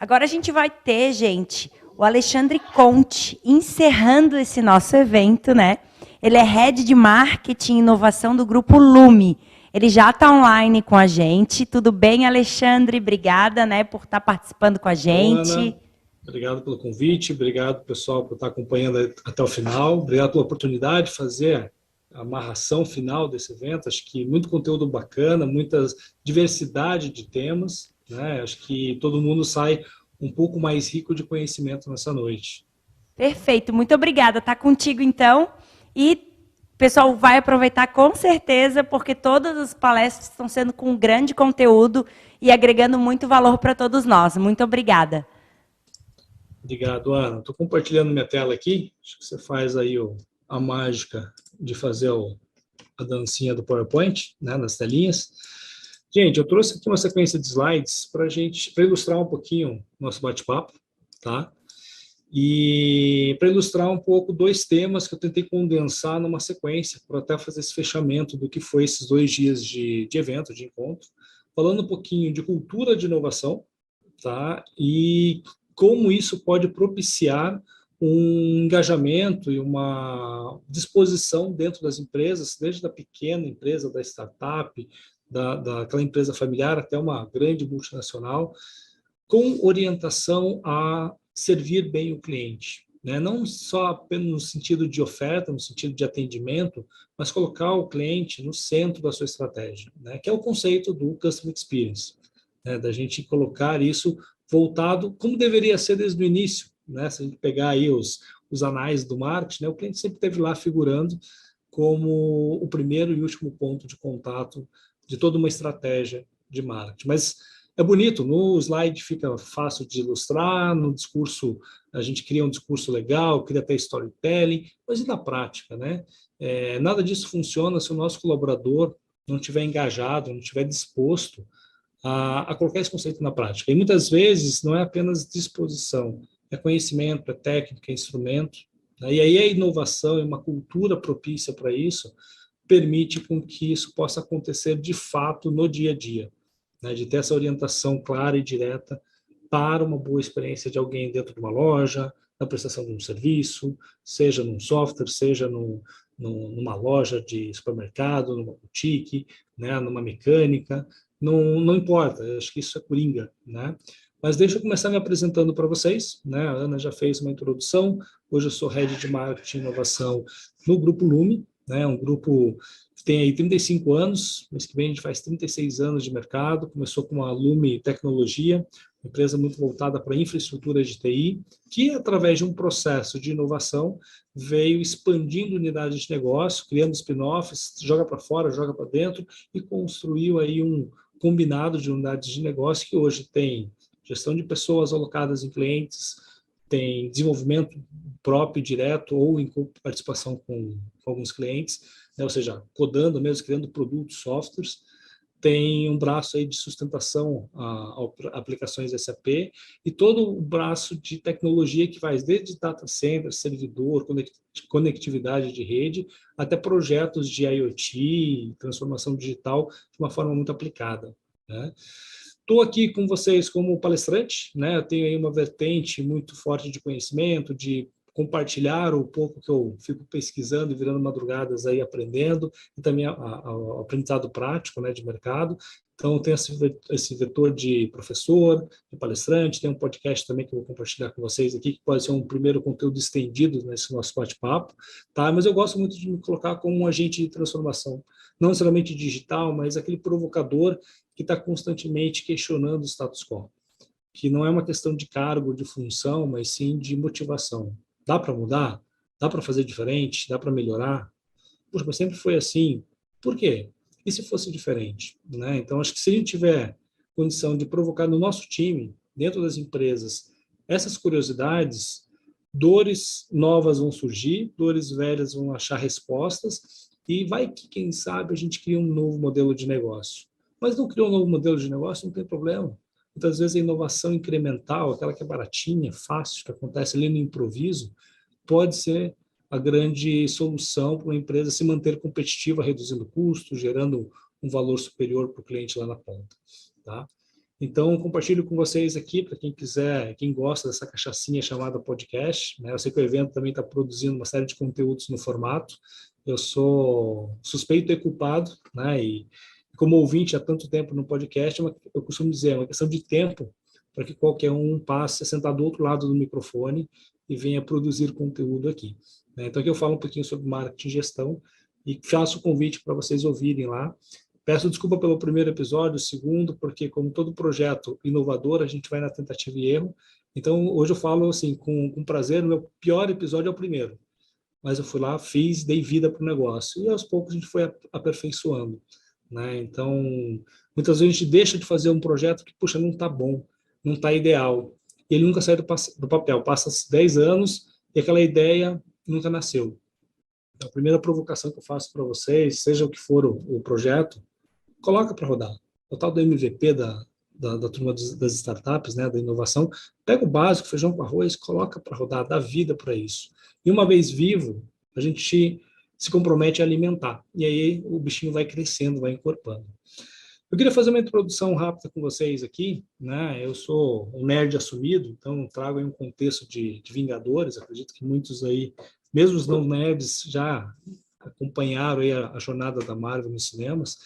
Agora a gente vai ter, gente, o Alexandre Conte encerrando esse nosso evento, né? Ele é Head de Marketing e Inovação do Grupo Lume. Ele já está online com a gente. Tudo bem, Alexandre? Obrigada, né, por estar participando com a gente. Ana, obrigado pelo convite, obrigado, pessoal, por estar acompanhando até o final. Obrigado pela oportunidade de fazer a amarração final desse evento. Acho que muito conteúdo bacana, muita diversidade de temas, né? Acho que todo mundo sai um pouco mais rico de conhecimento nessa noite. Perfeito, muito obrigada. Tá contigo, então. E o pessoal vai aproveitar com certeza, porque todas as palestras estão sendo com grande conteúdo e agregando muito valor para todos nós. Muito obrigada. Obrigado, Ana. Estou compartilhando minha tela aqui. Acho que você faz aí a mágica de fazer a dancinha do PowerPoint, né, nas telinhas. Gente, eu trouxe aqui uma sequência de slides para ilustrar um pouquinho o nosso bate-papo, tá? E para ilustrar um pouco dois temas que eu tentei condensar numa sequência, para até fazer esse fechamento do que foi esses 2 dias de evento, de encontro, falando um pouquinho de cultura de inovação, tá? E como isso pode propiciar um engajamento e uma disposição dentro das empresas, desde a pequena empresa, da startup, daquela empresa familiar até uma grande multinacional, com orientação a servir bem o cliente, né? Não só apenas no sentido de oferta, no sentido de atendimento, mas colocar o cliente no centro da sua estratégia, né? Que é o conceito do Customer Experience, né? Da gente colocar isso voltado como deveria ser desde o início, né? Se a gente pegar aí os anais do marketing, né? O cliente sempre esteve lá figurando como o primeiro e último ponto de contato de toda uma estratégia de marketing. Mas é bonito, no slide fica fácil de ilustrar, no discurso a gente cria um discurso legal, cria até storytelling, mas e na prática, né? Nada disso funciona se o nosso colaborador não estiver engajado, não estiver disposto a colocar esse conceito na prática. E muitas vezes não é apenas disposição, é conhecimento, é técnica, é instrumento, né? E aí a inovação e uma cultura propícia para isso permite com que isso possa acontecer de fato no dia a dia, né? De ter essa orientação clara e direta para uma boa experiência de alguém dentro de uma loja, na prestação de um serviço, seja num software, seja numa loja de supermercado, numa boutique, né? Numa mecânica, não importa, eu acho que isso é coringa, né? Mas deixa eu começar me apresentando para vocês, né? A Ana já fez uma introdução, hoje eu sou Head de Marketing e Inovação no Grupo Lume, né? Um grupo que tem aí 35 anos, mês que vem a gente faz 36 anos de mercado, começou com a Lume Tecnologia, uma empresa muito voltada para infraestrutura de TI, que através de um processo de inovação veio expandindo unidades de negócio, criando spin-offs, joga para fora, joga para dentro, e construiu aí um combinado de unidades de negócio que hoje tem gestão de pessoas alocadas em clientes, tem desenvolvimento próprio, direto ou em participação com alguns clientes, né? Ou seja, codando mesmo, criando produtos, softwares, tem um braço aí de sustentação a aplicações SAP e todo o braço de tecnologia que vai desde data center, servidor, conectividade de rede, até projetos de IoT, transformação digital de uma forma muito aplicada, né? Estou aqui com vocês como palestrante, né? Eu tenho aí uma vertente muito forte de conhecimento, de compartilhar o pouco que eu fico pesquisando e virando madrugadas aí aprendendo, e também o aprendizado prático, né, de mercado. Então, tem esse vetor de professor, de palestrante, tem um podcast também que eu vou compartilhar com vocês aqui, que pode ser um primeiro conteúdo estendido nesse nosso bate-papo, tá? Mas eu gosto muito de me colocar como um agente de transformação, não necessariamente digital, mas aquele provocador que está constantemente questionando o status quo, que não é uma questão de cargo, de função, mas sim de motivação. Dá para mudar? Dá para fazer diferente? Dá para melhorar? Poxa, mas sempre foi assim. Por quê? E se fosse diferente, né? Então, acho que se a gente tiver condição de provocar no nosso time, dentro das empresas, essas curiosidades, dores novas vão surgir, dores velhas vão achar respostas, e vai que, quem sabe, a gente cria um novo modelo de negócio. Mas não criou um novo modelo de negócio, não tem problema. Muitas vezes a inovação incremental, aquela que é baratinha, fácil, que acontece ali no improviso, pode ser a grande solução para uma empresa se manter competitiva, reduzindo custos, gerando um valor superior para o cliente lá na ponta, tá? Então, compartilho com vocês aqui, para quem quiser, quem gosta dessa cachaçinha chamada podcast, né? Eu sei que o evento também está produzindo uma série de conteúdos no formato. Eu sou suspeito e culpado, né? E como ouvinte há tanto tempo no podcast, eu costumo dizer, é uma questão de tempo para que qualquer um passe a sentar do outro lado do microfone e venha produzir conteúdo aqui, né? Então, aqui eu falo um pouquinho sobre marketing e gestão e faço o convite para vocês ouvirem lá. Peço desculpa pelo primeiro episódio, o segundo, porque como todo projeto inovador, a gente vai na tentativa e erro. Então, hoje eu falo assim, com prazer, o meu pior episódio é o primeiro. Mas eu fui lá, fiz, dei vida para o negócio. E aos poucos a gente foi aperfeiçoando, né? Então, muitas vezes a gente deixa de fazer um projeto que, puxa, não está bom, não está ideal. E ele nunca sai do papel. Passa 10 anos e aquela ideia nunca nasceu. Então, a primeira provocação que eu faço para vocês, seja o que for o projeto, coloca para rodar. O tal do MVP da turma das startups, né, da inovação, pega o básico, feijão com arroz, coloca para rodar, dá vida para isso. E uma vez vivo, a gente se compromete a alimentar. E aí o bichinho vai crescendo, vai encorpando. Eu queria fazer uma introdução rápida com vocês aqui, né? Eu sou um nerd assumido, então trago aí um contexto de Vingadores. Acredito que muitos aí, mesmo os não nerds, já acompanharam aí a jornada da Marvel nos cinemas.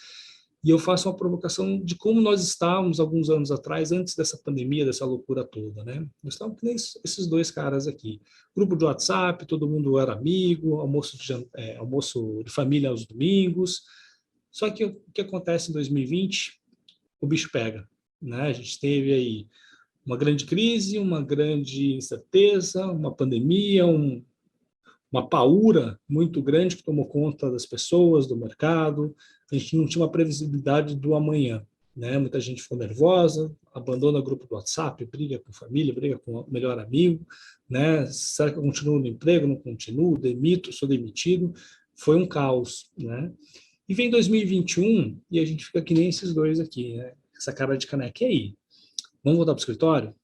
E eu faço uma provocação de como nós estávamos alguns anos atrás, antes dessa pandemia, dessa loucura toda, né? Nós estávamos que nem esses dois caras aqui. Grupo de WhatsApp, todo mundo era amigo, almoço de família aos domingos. Só que o que acontece em 2020? O bicho pega, né? A gente teve aí uma grande crise, uma grande incerteza, uma pandemia, uma paura muito grande que tomou conta das pessoas, do mercado. A gente não tinha uma previsibilidade do amanhã, né? Muita gente ficou nervosa, abandona o grupo do WhatsApp, briga com família, briga com o melhor amigo, né? Será que eu continuo no emprego? Não continuo? Demito? Sou demitido? Foi um caos, né? E vem 2021 e a gente fica que nem esses dois aqui, né? Essa cara de caneca. E aí? Vamos voltar para o escritório?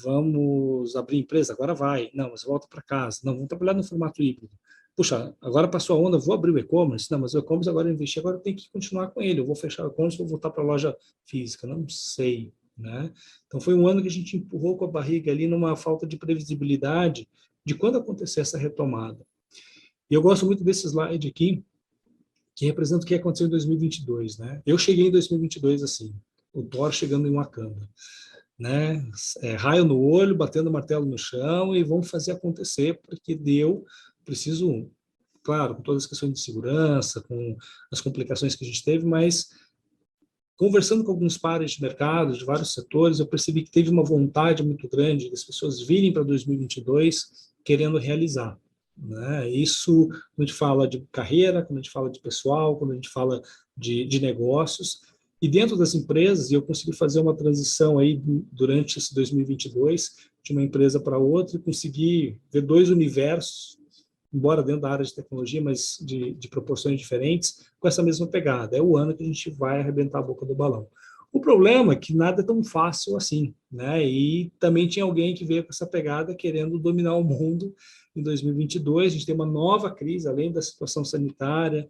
Vamos abrir empresa? Agora vai. Não, mas volta para casa. Não, vamos trabalhar no formato híbrido. Puxa, agora passou a onda, vou abrir o e-commerce? Não, mas o e-commerce agora eu investi, agora eu tenho que continuar com ele. Eu vou fechar o e-commerce, vou voltar para a loja física. Não sei, né? Então foi um ano que a gente empurrou com a barriga ali numa falta de previsibilidade de quando acontecer essa retomada. E eu gosto muito desse slide aqui, que representa o que aconteceu em 2022, né? Eu cheguei em 2022 assim, o Thor chegando em Wakanda, né? Raio no olho, batendo o martelo no chão e vamos fazer acontecer, porque preciso, claro, com todas as questões de segurança, com as complicações que a gente teve, mas conversando com alguns pares de mercado, de vários setores, eu percebi que teve uma vontade muito grande das pessoas virem para 2022 querendo realizar, né? Isso, quando a gente fala de carreira, quando a gente fala de pessoal, quando a gente fala de negócios, e dentro das empresas, eu consegui fazer uma transição aí durante esse 2022, de uma empresa para outra, e consegui ver dois universos, embora dentro da área de tecnologia, mas de proporções diferentes, com essa mesma pegada. É o ano que a gente vai arrebentar a boca do balão. O problema é que nada é tão fácil assim, né? E também tinha alguém que veio com essa pegada querendo dominar o mundo em 2022. A gente tem uma nova crise, além da situação sanitária,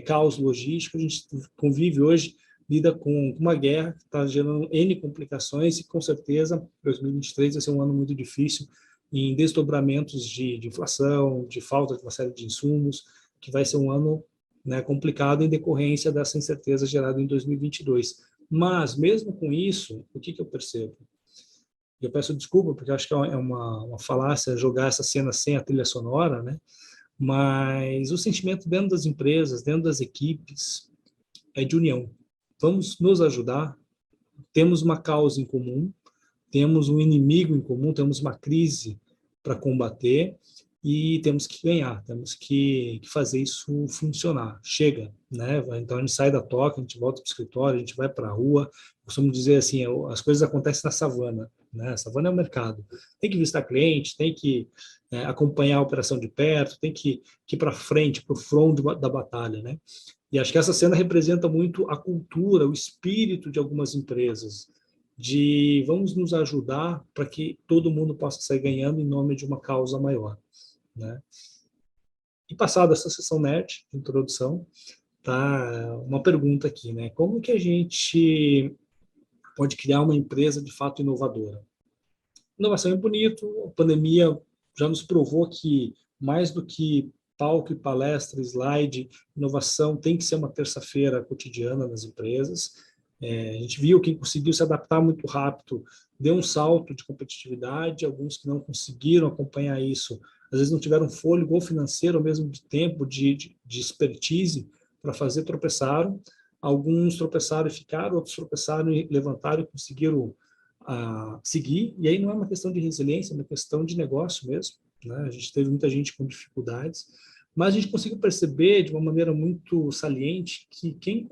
caos logístico. A gente convive hoje, lida com uma guerra que está gerando N complicações e, com certeza, 2023 vai ser um ano muito difícil em desdobramentos de inflação, de falta de uma série de insumos, que vai ser um ano, né, complicado em decorrência dessa incerteza gerada em 2022. Mas, mesmo com isso, o que eu percebo? Eu peço desculpa, porque acho que é uma falácia jogar essa cena sem a trilha sonora, né? Mas o sentimento dentro das empresas, dentro das equipes, é de união. Vamos nos ajudar, temos uma causa em comum, temos um inimigo em comum, temos uma crise para combater e temos que ganhar, temos que fazer isso funcionar. Chega, né? Então a gente sai da toca, a gente volta para o escritório, a gente vai para a rua. Costumo dizer assim, as coisas acontecem na savana, né? A savana é o mercado. Tem que visitar cliente, tem que acompanhar a operação de perto, tem que ir para frente, para o front da batalha, né? E acho que essa cena representa muito a cultura, o espírito de algumas empresas, de vamos nos ajudar para que todo mundo possa sair ganhando em nome de uma causa maior, né? E passada essa sessão nerd, de introdução, tá uma pergunta aqui, né? Como que a gente pode criar uma empresa de fato inovadora. Inovação é bonito, a pandemia já nos provou que mais do que palco e palestra, slide, inovação tem que ser uma terça-feira cotidiana nas empresas. A gente viu quem conseguiu se adaptar muito rápido, deu um salto de competitividade, alguns que não conseguiram acompanhar isso, às vezes não tiveram fôlego ou financeiro, ou mesmo de tempo, de expertise para fazer, tropeçaram. Alguns tropeçaram e ficaram, outros tropeçaram e levantaram e conseguiram seguir. E aí não é uma questão de resiliência, é uma questão de negócio mesmo, né? A gente teve muita gente com dificuldades, mas a gente conseguiu perceber de uma maneira muito saliente que quem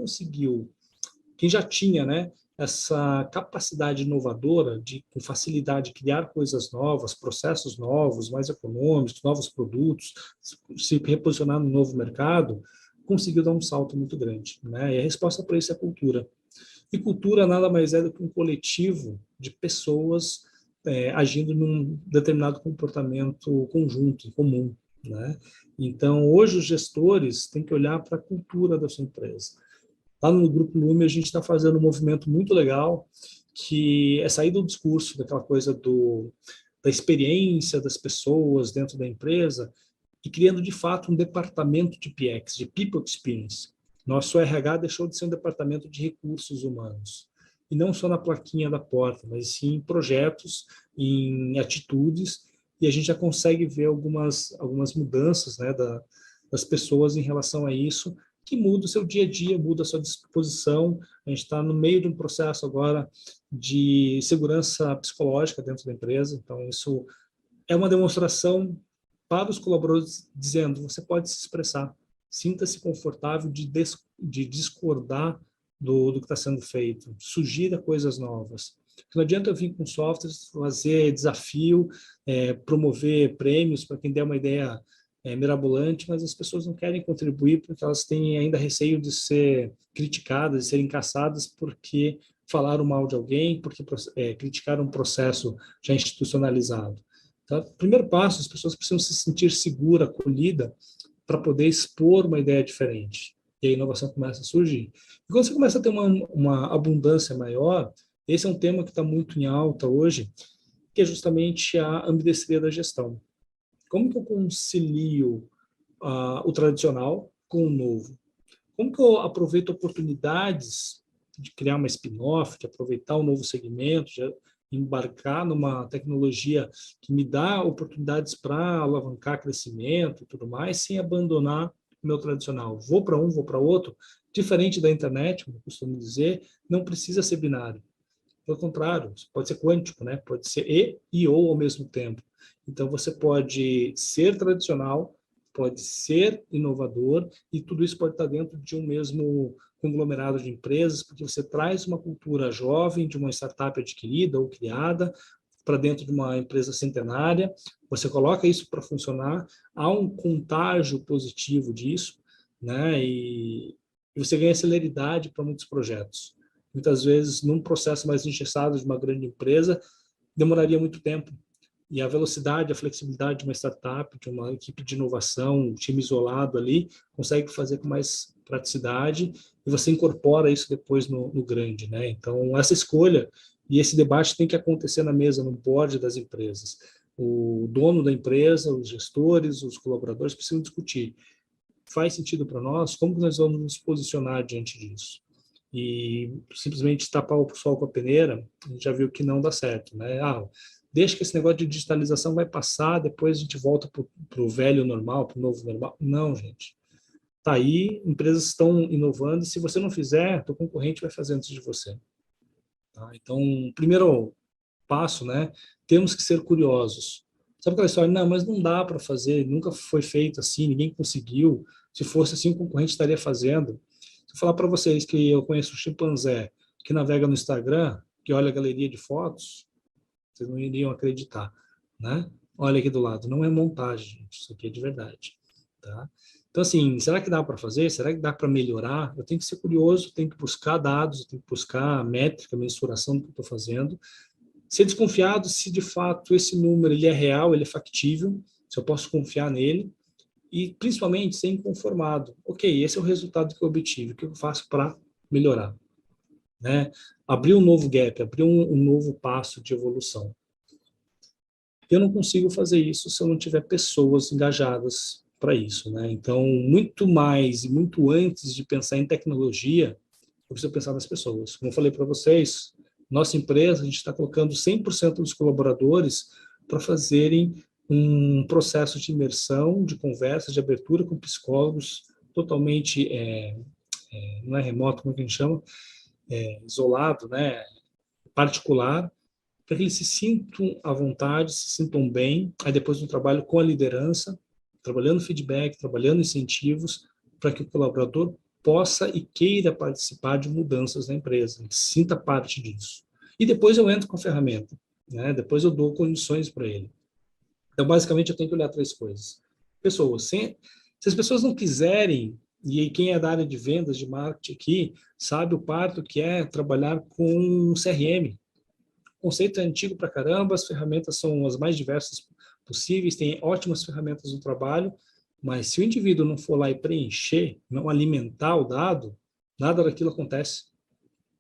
já tinha, né, essa capacidade inovadora de, com facilidade, criar coisas novas, processos novos, mais econômicos, novos produtos, se reposicionar no novo mercado, conseguiu dar um salto muito grande, né? E a resposta para isso é a cultura. E cultura nada mais é do que um coletivo de pessoas agindo num determinado comportamento conjunto, comum, né? Então, hoje os gestores têm que olhar para a cultura da sua empresa. Lá no Grupo Lume, a gente está fazendo um movimento muito legal, que é sair do discurso daquela coisa da experiência das pessoas dentro da empresa e criando, de fato, um departamento de PX, de People Experience. Nosso RH deixou de ser um departamento de recursos humanos. E não só na plaquinha da porta, mas sim em projetos, em atitudes, e a gente já consegue ver algumas mudanças, né, das pessoas em relação a isso, que muda o seu dia a dia, muda a sua disposição. A gente está no meio de um processo agora de segurança psicológica dentro da empresa, então isso é uma demonstração para os colaboradores dizendo, você pode se expressar, sinta-se confortável de discordar do que está sendo feito, sugira coisas novas. Não adianta eu vir com softwares, fazer desafio, promover prêmios para quem der uma ideia mirabolante, mas as pessoas não querem contribuir porque elas têm ainda receio de ser criticadas, de serem caçadas porque falaram mal de alguém, porque criticaram um processo já institucionalizado. Tá? Primeiro passo, as pessoas precisam se sentir segura, acolhida, para poder expor uma ideia diferente. E a inovação começa a surgir. E quando você começa a ter uma abundância maior, esse é um tema que está muito em alta hoje, que é justamente a ambidestria da gestão. Como que eu concilio o tradicional com o novo? Como que eu aproveito oportunidades de criar uma spin-off, de aproveitar um novo segmento, de embarcar numa tecnologia que me dá oportunidades para alavancar crescimento e tudo mais, sem abandonar o meu tradicional. Vou para um, vou para outro. Diferente da internet, como eu costumo dizer, não precisa ser binário. Pelo contrário, pode ser quântico, né? Pode ser e ou ao mesmo tempo. Então, você pode ser tradicional, pode ser inovador, e tudo isso pode estar dentro de um mesmo conglomerado de empresas, porque você traz uma cultura jovem de uma startup adquirida ou criada para dentro de uma empresa centenária, você coloca isso para funcionar, há um contágio positivo disso, né? E você ganha celeridade para muitos projetos. Muitas vezes, num processo mais engessado de uma grande empresa, demoraria muito tempo. E a velocidade, a flexibilidade de uma startup, de uma equipe de inovação, um time isolado ali, consegue fazer com mais praticidade e você incorpora isso depois no grande, né? Então, essa escolha e esse debate tem que acontecer na mesa, no board das empresas. O dono da empresa, os gestores, os colaboradores precisam discutir. Faz sentido para nós? Como que nós vamos nos posicionar diante disso? E simplesmente tapar o sol com a peneira, a gente já viu que não dá certo, né? Deixa que esse negócio de digitalização vai passar, depois a gente volta para o velho normal, para o novo normal. Não, gente. Tá aí, empresas estão inovando, e se você não fizer, teu concorrente vai fazer antes de você. Tá? Então, primeiro passo, né? Temos que ser curiosos. Sabe aquela história? Não, mas não dá para fazer, nunca foi feito assim, ninguém conseguiu. Se fosse assim, o concorrente estaria fazendo. Se eu falar para vocês que eu conheço um chimpanzé que navega no Instagram, que olha a galeria de fotos, vocês não iriam acreditar, né? Olha aqui do lado, não é montagem, gente, isso aqui é de verdade, tá? Então, assim, será que dá para fazer? Será que dá para melhorar? Eu tenho que ser curioso, tenho que buscar dados, eu tenho que buscar métrica, mensuração do que eu estou fazendo. Ser desconfiado se, de fato, esse número ele é real, ele é factível, se eu posso confiar nele, e, principalmente, ser inconformado. Ok, esse é o resultado que eu obtive, o que eu faço para melhorar? né? Abrir um novo gap, abrir um novo passo de evolução. Eu não consigo fazer isso se eu não tiver pessoas engajadas para isso, né? Então, muito mais e muito antes de pensar em tecnologia, eu preciso pensar nas pessoas. Como eu falei para vocês, nossa empresa, a gente está colocando 100% dos colaboradores para fazerem um processo de imersão, de conversa, de abertura com psicólogos totalmente, não é remoto, como é que a gente chama? Isolado, né? Particular, para que eles se sintam à vontade, se sintam bem, aí depois do trabalho com a liderança, trabalhando feedback, trabalhando incentivos, para que o colaborador possa e queira participar de mudanças na empresa, ele sinta parte disso. E depois eu entro com a ferramenta, né? Depois eu dou condições para ele. Então, basicamente, eu tenho que olhar 3 coisas. Pessoas, se as pessoas não quiserem, e quem é da área de vendas, de marketing aqui, sabe o parto que é trabalhar com CRM. O conceito é antigo pra caramba, as ferramentas são as mais diversas possíveis, tem ótimas ferramentas no trabalho, mas se o indivíduo não for lá e preencher, não alimentar o dado, nada daquilo acontece.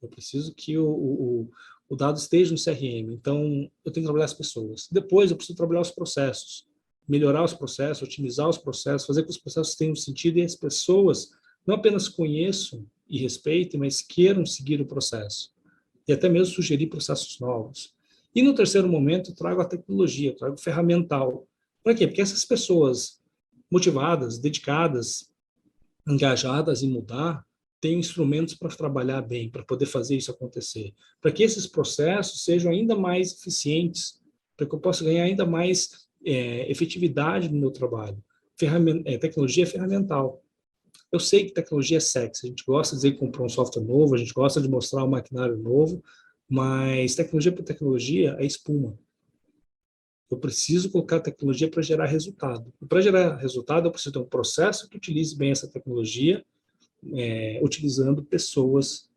Eu preciso que o dado esteja no CRM, então eu tenho que trabalhar as pessoas. Depois eu preciso trabalhar os processos, melhorar os processos, otimizar os processos, fazer com que os processos tenham sentido e as pessoas não apenas conheçam e respeitem, mas queiram seguir o processo e até mesmo sugerir processos novos. E no terceiro momento, eu trago a tecnologia, eu trago o ferramental. Para quê? Porque essas pessoas motivadas, dedicadas, engajadas em mudar, têm instrumentos para trabalhar bem, para poder fazer isso acontecer. Para que esses processos sejam ainda mais eficientes, para que eu possa ganhar ainda mais efetividade no meu trabalho. Tecnologia é ferramental. Eu sei que tecnologia é sexy, a gente gosta de dizer que comprou um software novo, a gente gosta de mostrar um maquinário novo, mas tecnologia por tecnologia é espuma. Eu preciso colocar tecnologia para gerar resultado. E para gerar resultado, eu preciso ter um processo que utilize bem essa tecnologia, utilizando pessoas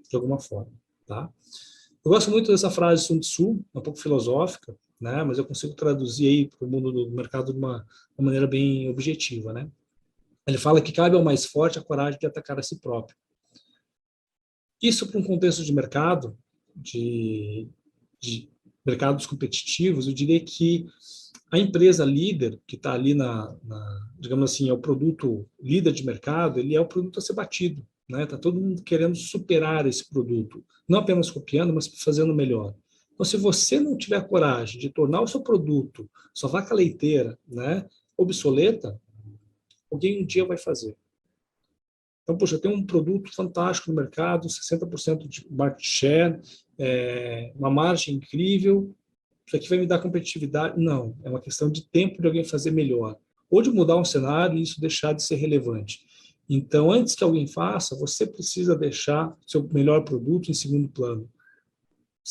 de alguma forma. Tá? Eu gosto muito dessa frase de Sun Tzu, um pouco filosófica, né? Mas eu consigo traduzir aí para o mundo do mercado de uma maneira bem objetiva, né? Ele fala que cabe ao mais forte a coragem de atacar a si próprio. Isso para um contexto de mercado, de mercados competitivos, eu diria que a empresa líder, que está ali digamos assim, é o produto líder de mercado, ele é o produto a ser batido. Né? Tá todo mundo querendo superar esse produto, não apenas copiando, mas fazendo melhor. Então, se você não tiver coragem de tornar o seu produto, sua vaca leiteira, né, obsoleta, alguém um dia vai fazer. Então, poxa, eu tenho um produto fantástico no mercado, 60% de market share, uma margem incrível, isso aqui vai me dar competitividade? Não, é uma questão de tempo de alguém fazer melhor, ou de mudar um cenário e isso deixar de ser relevante. Então, antes que alguém faça, você precisa deixar seu melhor produto em segundo plano,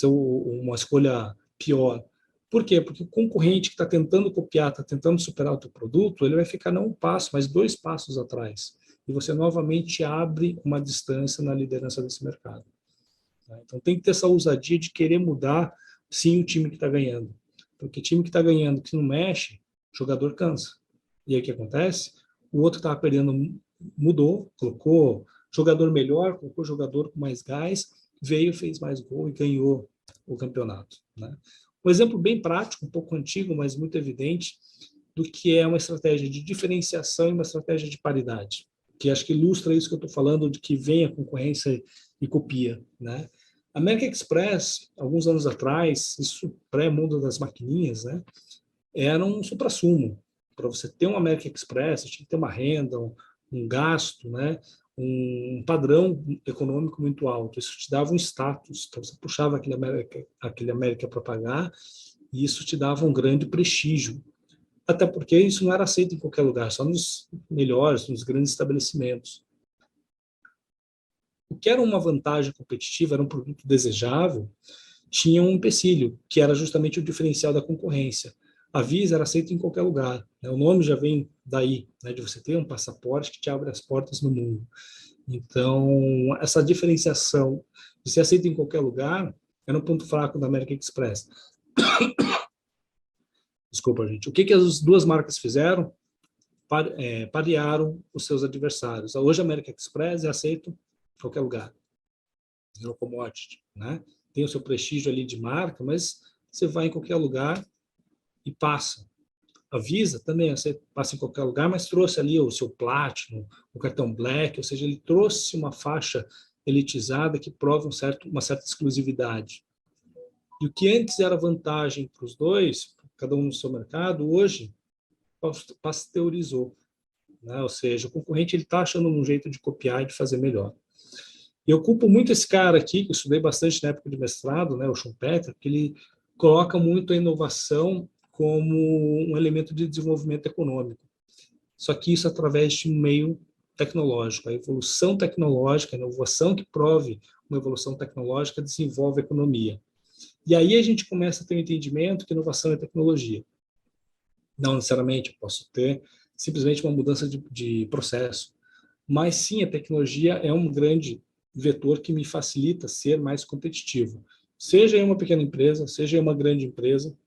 uma escolha pior. Por quê? Porque o concorrente que está tentando copiar, está tentando superar o teu produto, ele vai ficar não um passo, mas 2 passos atrás. E você novamente abre uma distância na liderança desse mercado. Então tem que ter essa ousadia de querer mudar, sim, o time que está ganhando. Porque time que está ganhando, que não mexe, o jogador cansa. E aí o que acontece? O outro que estava perdendo mudou, colocou jogador melhor, colocou jogador com mais gás, veio, fez mais gol e ganhou o campeonato. Né? Um exemplo bem prático, um pouco antigo, mas muito evidente, do que é uma estratégia de diferenciação e uma estratégia de paridade, que acho que ilustra isso que eu estou falando, de que vem a concorrência e copia. Né? A American Express, alguns anos atrás, isso pré-mundo das maquininhas, né, era um suprassumo. Para você ter uma American Express, você tinha que ter uma renda, um gasto, né, um padrão econômico muito alto. Isso te dava um status. Então, você puxava aquele América para pagar e isso te dava um grande prestígio. Até porque isso não era aceito em qualquer lugar, só nos melhores, nos grandes estabelecimentos. O que era uma vantagem competitiva, era um produto desejável, tinha um empecilho, que era justamente o diferencial da concorrência. A Visa era aceita em qualquer lugar. Né? O nome já vem daí, né? De você ter um passaporte que te abre as portas no mundo. Então, essa diferenciação de ser aceito em qualquer lugar era um ponto fraco da American Express. Desculpa, gente. O que as 2 marcas fizeram? Parearam os seus adversários. Hoje a American Express é aceito em qualquer lugar. virou commodity, né? Tem o seu prestígio ali de marca, mas você vai em qualquer lugar e passa. A Visa também, você passa em qualquer lugar, mas trouxe ali o seu Platinum, o cartão Black, ou seja, ele trouxe uma faixa elitizada que prova uma certa exclusividade. E o que antes era vantagem para os dois, cada um no seu mercado, hoje pasteurizou, né? Ou seja, o concorrente está achando um jeito de copiar e de fazer melhor. Eu culpo muito esse cara aqui, que eu estudei bastante na época de mestrado, né, o Schumpeter, que ele coloca muito a inovação como um elemento de desenvolvimento econômico. Só que isso através de um meio tecnológico. A evolução tecnológica, a inovação que prove uma evolução tecnológica desenvolve a economia. E aí a gente começa a ter um entendimento que inovação é tecnologia. Não necessariamente posso ter simplesmente uma mudança de processo, mas sim a tecnologia é um grande vetor que me facilita ser mais competitivo. Seja em uma pequena empresa, seja em uma grande empresa,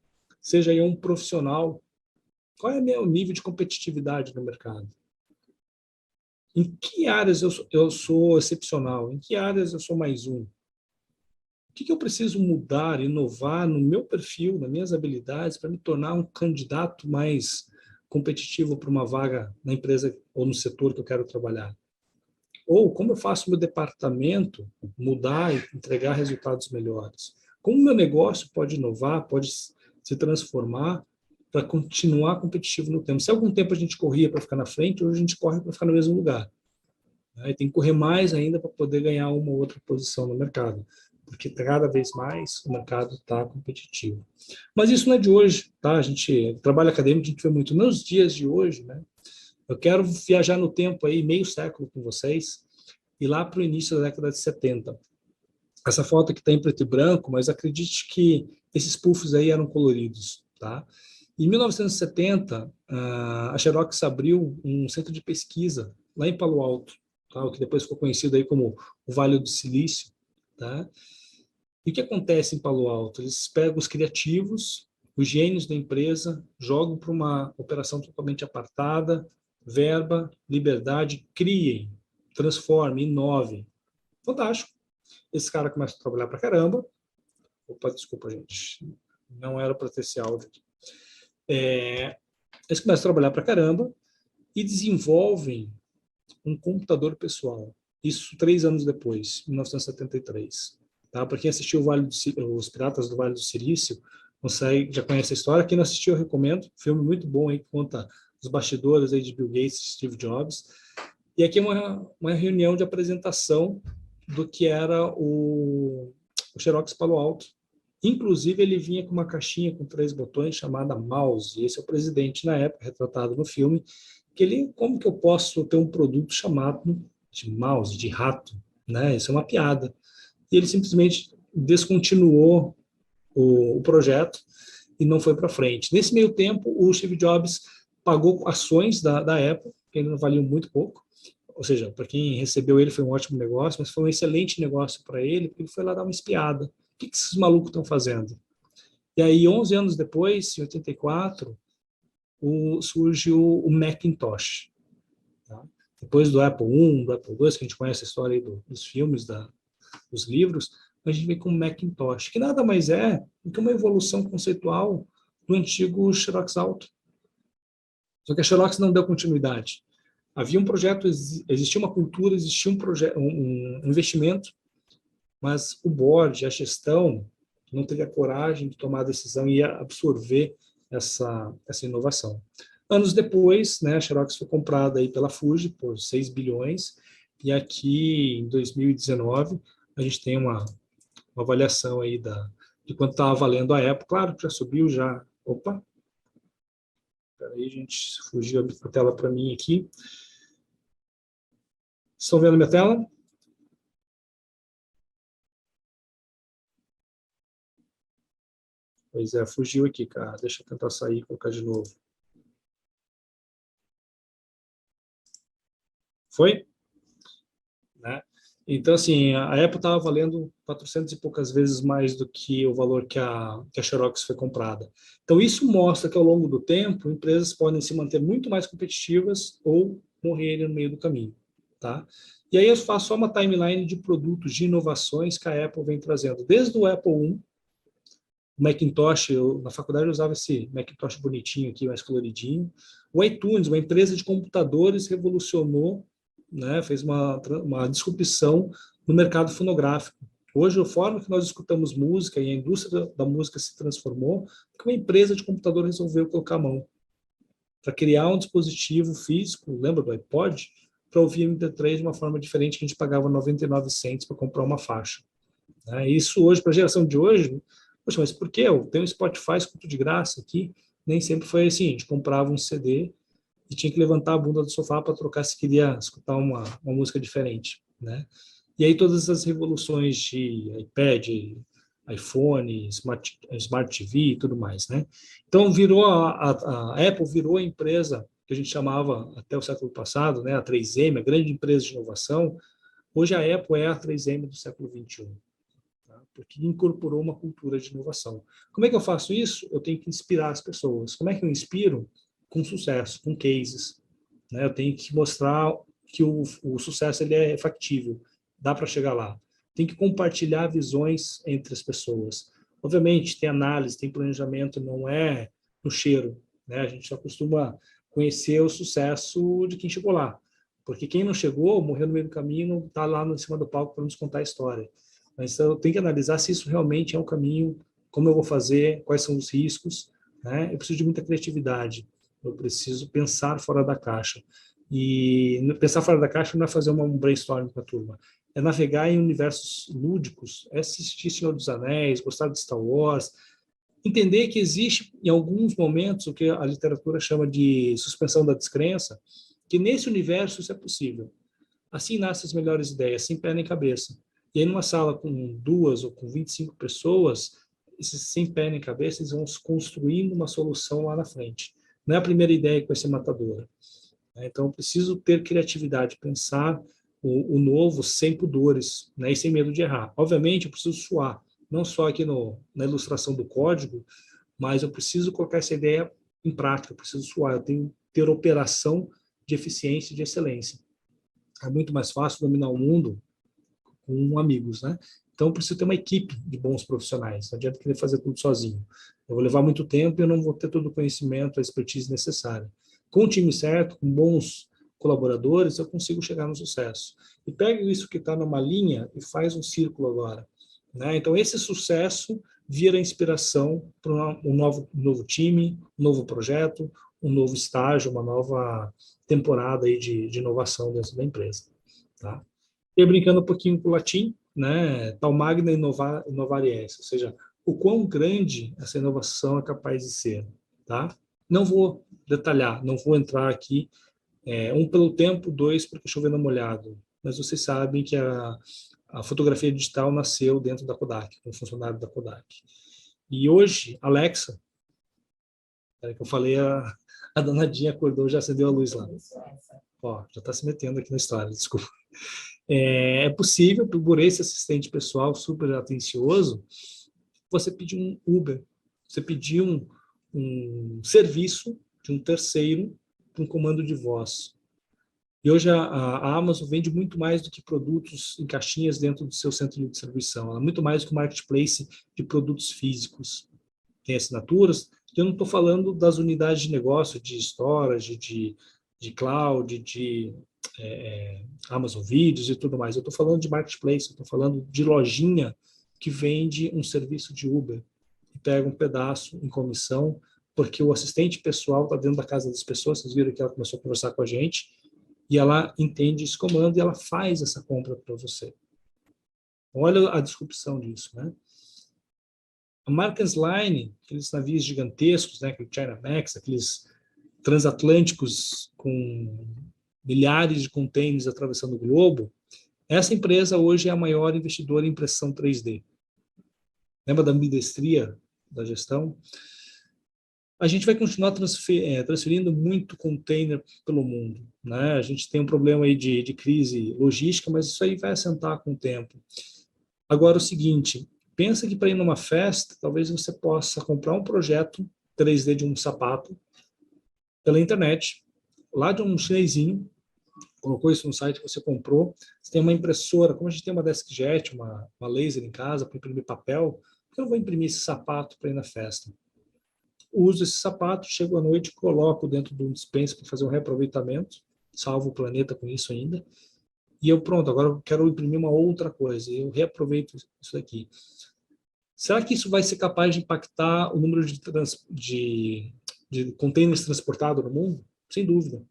seja em um profissional, qual é o meu nível de competitividade no mercado? Em que áreas eu sou excepcional? Em que áreas eu sou mais um? O que eu preciso mudar, inovar no meu perfil, nas minhas habilidades, para me tornar um candidato mais competitivo para uma vaga na empresa ou no setor que eu quero trabalhar? Ou como eu faço meu departamento mudar e entregar resultados melhores? Como meu negócio pode inovar, pode se transformar para continuar competitivo no tempo? Se há algum tempo a gente corria para ficar na frente, hoje a gente corre para ficar no mesmo lugar. E tem que correr mais ainda para poder ganhar uma ou outra posição no mercado, porque cada vez mais o mercado está competitivo. Mas isso não é de hoje, tá? A gente trabalho acadêmico, a gente vê muito nos dias de hoje, né? Eu quero viajar no tempo aí, meio século com vocês, e lá para o início da década de 70. Essa foto aqui está em preto e branco, mas acredite que esses puffs aí eram coloridos, tá? Em 1970, a Xerox abriu um centro de pesquisa lá em Palo Alto, tá? O que depois ficou conhecido aí como o Vale do Silício, tá? E o que acontece em Palo Alto? Eles pegam os criativos, os gênios da empresa, jogam para uma operação totalmente apartada, verba, liberdade, criem, transformem, inovem. Fantástico. Esse cara começa a trabalhar para caramba. Opa, desculpa, gente. Não era para ter esse áudio aqui. Eles começam a trabalhar para caramba e desenvolvem um computador pessoal. Isso 3 anos depois, 1973. Tá? Para quem assistiu Os Piratas do Vale do Silício, já conhece a história. Quem não assistiu, eu recomendo. Filme muito bom aí, que conta os bastidores aí de Bill Gates e Steve Jobs. E aqui é uma reunião de apresentação do que era o Xerox Palo Alto. Inclusive, ele vinha com uma caixinha com 3 botões chamada mouse. E esse é o presidente, na época, retratado no filme, que ele, como que eu posso ter um produto chamado de mouse, de rato? Né? Isso é uma piada. E ele simplesmente descontinuou o projeto e não foi para frente. Nesse meio tempo, o Steve Jobs pagou ações da Apple, que ainda valiam muito pouco. Ou seja, para quem recebeu ele foi um ótimo negócio, mas foi um excelente negócio para ele, porque ele foi lá dar uma espiada. O que esses malucos estão fazendo? E aí, 11 anos depois, em 84, surge o Macintosh. Tá? Depois do Apple I, do Apple II, que a gente conhece a história aí dos filmes, dos livros, a gente vem com o Macintosh, que nada mais é do que uma evolução conceitual do antigo Xerox Alto. Só que a Xerox não deu continuidade. Havia um projeto, existia uma cultura, existia um investimento, mas o board, a gestão, não teve a coragem de tomar a decisão e absorver essa inovação. Anos depois, né, a Xerox foi comprada aí pela Fuji por 6 bilhões, e aqui em 2019 a gente tem uma avaliação aí de quanto estava valendo a Apple. Claro que já subiu, já... Opa! Espera aí, gente, fugiu a tela para mim aqui. Estão vendo minha tela? Pois é, fugiu aqui, cara. Deixa eu tentar sair e colocar de novo. Foi? Né? Então, assim, a Apple estava valendo 400 e poucas vezes mais do que o valor que a Xerox foi comprada. Então, isso mostra que, ao longo do tempo, empresas podem se manter muito mais competitivas ou morrerem no meio do caminho. tá? E aí eu faço só uma timeline de produtos, de inovações que a Apple vem trazendo. Desde o Apple I, o Macintosh, na faculdade eu usava esse Macintosh bonitinho aqui, mais coloridinho. O iTunes, uma empresa de computadores, revolucionou, né, fez uma disrupção no mercado fonográfico. Hoje, a forma que nós escutamos música e a indústria da música se transformou, porque uma empresa de computador resolveu colocar a mão para criar um dispositivo físico, lembra do iPod? Para ouvir MP3 de uma forma diferente, que a gente pagava 99 cents para comprar uma faixa. Isso hoje, para a geração de hoje, poxa, mas por que? Eu tenho Spotify, escuto de graça aqui. Nem sempre foi assim, a gente comprava um CD e tinha que levantar a bunda do sofá para trocar se queria escutar uma música diferente, né? E aí todas as revoluções de iPad, iPhone, Smart TV e tudo mais, né? Então virou a Apple virou a empresa que a gente chamava até o século passado, né, a 3M, a grande empresa de inovação. Hoje a Apple é a 3M do século 21, tá? Porque incorporou uma cultura de inovação. Como é que eu faço isso? Eu tenho que inspirar as pessoas. Como é que eu inspiro? Com sucesso, com cases, né? Eu tenho que mostrar que o sucesso ele é factível, dá para chegar lá. Tem que compartilhar visões entre as pessoas. Obviamente, tem análise, tem planejamento, não é no cheiro, né? A gente só costuma conhecer o sucesso de quem chegou lá. Porque quem não chegou, morreu no meio do caminho, não está lá em cima do palco para nos contar a história. Mas eu tenho que analisar se isso realmente é um caminho, como eu vou fazer, quais são os riscos, né? Eu preciso de muita criatividade. Eu preciso pensar fora da caixa. E pensar fora da caixa não é fazer um brainstorming com a turma. É navegar em universos lúdicos, é assistir Senhor dos Anéis, gostar de Star Wars, entender que existe, em alguns momentos, o que a literatura chama de suspensão da descrença, que nesse universo isso é possível. Assim nascem as melhores ideias, sem pé nem cabeça. E aí, numa sala com 2 ou com 25 pessoas, esses sem pé nem cabeça, eles vão construindo uma solução lá na frente. Não é a primeira ideia que vai ser matadora. Então, eu preciso ter criatividade, pensar o novo sem pudores, né, e sem medo de errar. Obviamente, eu preciso suar, não só aqui na ilustração do código, mas eu preciso colocar essa ideia em prática, eu preciso suar, eu tenho que ter operação de eficiência e de excelência. É muito mais fácil dominar o mundo com amigos, né? Então, eu preciso ter uma equipe de bons profissionais. Não adianta querer fazer tudo sozinho. Eu vou levar muito tempo e eu não vou ter todo o conhecimento, a expertise necessária. Com o time certo, com bons colaboradores, eu consigo chegar no sucesso. E pega isso que está numa linha e faz um círculo agora, né? Então, esse sucesso vira inspiração para um novo time, um novo projeto, um novo estágio, uma nova temporada aí de inovação dentro da empresa, tá? E brincando um pouquinho com o latim, né? Tal magna inovariense, ou seja, o quão grande essa inovação é capaz de ser, tá? Não vou detalhar, não vou entrar aqui, pelo tempo, 2 porque chovendo molhado, mas vocês sabem que a fotografia digital nasceu dentro da Kodak, com um funcionário da Kodak. E hoje, Alexa, que eu falei, a danadinha acordou, já acendeu a luz lá. Ó, já está se metendo aqui na história, desculpa. É possível, por esse assistente pessoal super atencioso, você pedir um Uber, você pedir um serviço de um terceiro para um comando de voz. E hoje a Amazon vende muito mais do que produtos em caixinhas dentro do seu centro de distribuição. Ela é muito mais do que um marketplace de produtos físicos. Tem assinaturas. Eu não estou falando das unidades de negócio, de storage, de cloud, de Amazon Vídeos e tudo mais. Eu estou falando de marketplace, eu estou falando de lojinha que vende um serviço de Uber e pega um pedaço em comissão, porque o assistente pessoal está dentro da casa das pessoas. Vocês viram que ela começou a conversar com a gente e ela entende esse comando e ela faz essa compra para você. Olha a disrupção disso, né? A Markens Line, aqueles navios gigantescos, né, aquele China Max, aqueles transatlânticos com milhares de containers atravessando o globo, essa empresa hoje é a maior investidora em impressão 3D. Lembra da ambidestria da gestão? A gente vai continuar transferindo muito container pelo mundo, né? A gente tem um problema aí de crise logística, mas isso aí vai assentar com o tempo. Agora, o seguinte, pensa que para ir numa festa, talvez você possa comprar um projeto 3D de um sapato pela internet, lá de um chinesinho, colocou isso no site que você comprou, você tem uma impressora, como a gente tem uma DeskJet, uma laser em casa para imprimir papel, por que eu vou imprimir esse sapato para ir na festa? Uso esse sapato, chego à noite, coloco dentro de um dispenser para fazer um reaproveitamento, salvo o planeta com isso ainda, e eu, pronto, agora eu quero imprimir uma outra coisa, eu reaproveito isso daqui. Será que isso vai ser capaz de impactar o número de containers transportados no mundo? Sem dúvida.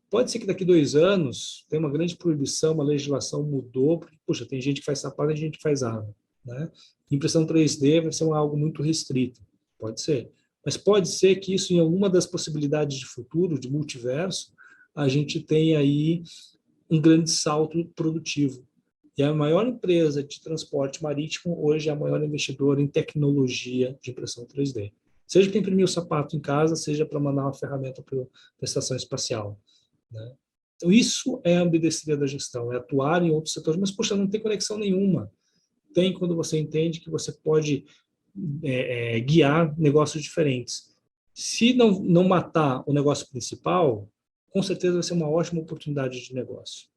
Pode ser que daqui 2 anos tenha uma grande proibição, uma legislação mudou, porque, puxa, tem gente que faz sapato e gente que faz árvore, né? Impressão 3D vai ser algo muito restrito. Pode ser. Mas pode ser que isso, em alguma das possibilidades de futuro, de multiverso, a gente tenha aí um grande salto produtivo. E a maior empresa de transporte marítimo hoje é a maior investidora em tecnologia de impressão 3D. Seja para imprimir o sapato em casa, seja para mandar uma ferramenta para a estação espacial, né? Então, isso é a ambidestria da gestão, é atuar em outros setores. Mas, poxa, não tem conexão nenhuma. Tem quando você entende que você pode guiar negócios diferentes. Se não matar o negócio principal, com certeza vai ser uma ótima oportunidade de negócio.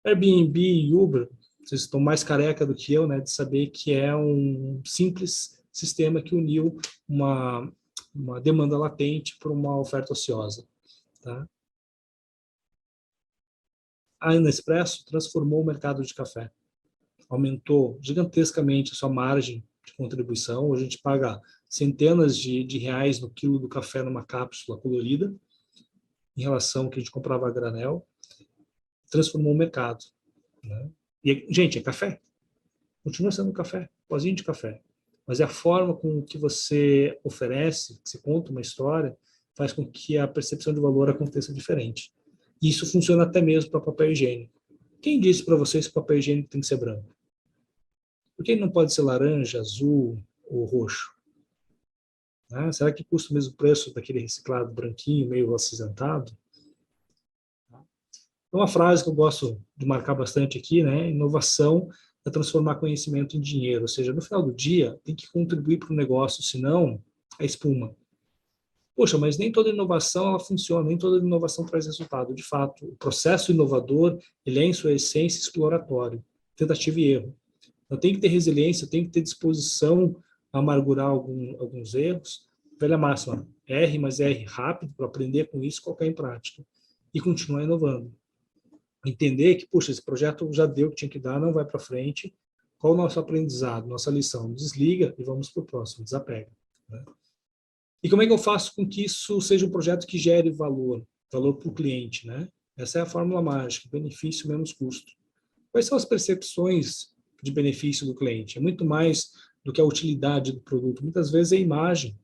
Airbnb e Uber, vocês estão mais careca do que eu, né, de saber que é um simples sistema que uniu uma demanda latente para uma oferta ociosa, tá? A Nespresso transformou o mercado de café, aumentou gigantescamente a sua margem de contribuição. Hoje a gente paga centenas de reais no quilo do café numa cápsula colorida, em relação ao que a gente comprava a granel. Transformou o mercado, né? E, gente, é café. Continua sendo café, pozinho de café. Mas é a forma com que você oferece, que você conta uma história, faz com que a percepção de valor aconteça diferente. E isso funciona até mesmo para papel higiênico. Quem disse para vocês que o papel higiênico tem que ser branco? Por que ele não pode ser laranja, azul ou roxo? Né? Será que custa o mesmo preço daquele reciclado branquinho, meio acinzentado? Uma frase que eu gosto de marcar bastante aqui, né? Inovação é transformar conhecimento em dinheiro. Ou seja, no final do dia, tem que contribuir para o negócio, senão é espuma. Poxa, mas nem toda inovação ela funciona, nem toda inovação traz resultado. De fato, o processo inovador, ele é, em sua essência, exploratório, tentativa e erro. Então, tem que ter resiliência, tem que ter disposição a amargurar alguns erros. Velha máxima, erre, mas erre rápido para aprender com isso, colocar em prática. E continuar inovando. Entender que, puxa, esse projeto já deu o que tinha que dar, não vai para frente. Qual o nosso aprendizado, nossa lição? Desliga e vamos para o próximo, desapega, né? E como é que eu faço com que isso seja um projeto que gere valor para o cliente, né? Essa é a fórmula mágica, benefício menos custo. Quais são as percepções de benefício do cliente? É muito mais do que a utilidade do produto. Muitas vezes é imagem,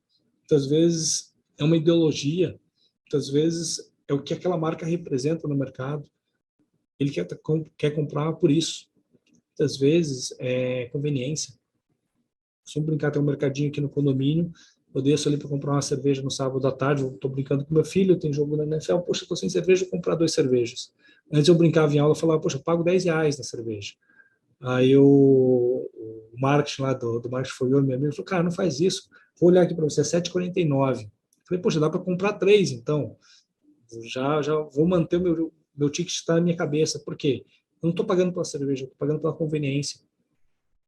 muitas vezes é uma ideologia, muitas vezes é o que aquela marca representa no mercado. Ele quer comprar por isso. Muitas vezes é conveniência. Se eu brincar, tem um mercadinho aqui no condomínio, eu desço ali para comprar uma cerveja no sábado à tarde, eu estou brincando com meu filho, tem jogo na NFL, poxa, estou sem cerveja, vou comprar 2 cervejas. Antes eu brincava em aula, eu falava, poxa, eu pago R$10 na cerveja. Aí o marketing lá do Marketing for You, meu amigo, falou, cara, não faz isso, vou olhar aqui para você, é R$7,49. Falei, poxa, dá para comprar 3, então. Já vou manter o meu ticket está na minha cabeça, por quê? Eu não estou pagando pela cerveja, eu estou pagando pela conveniência.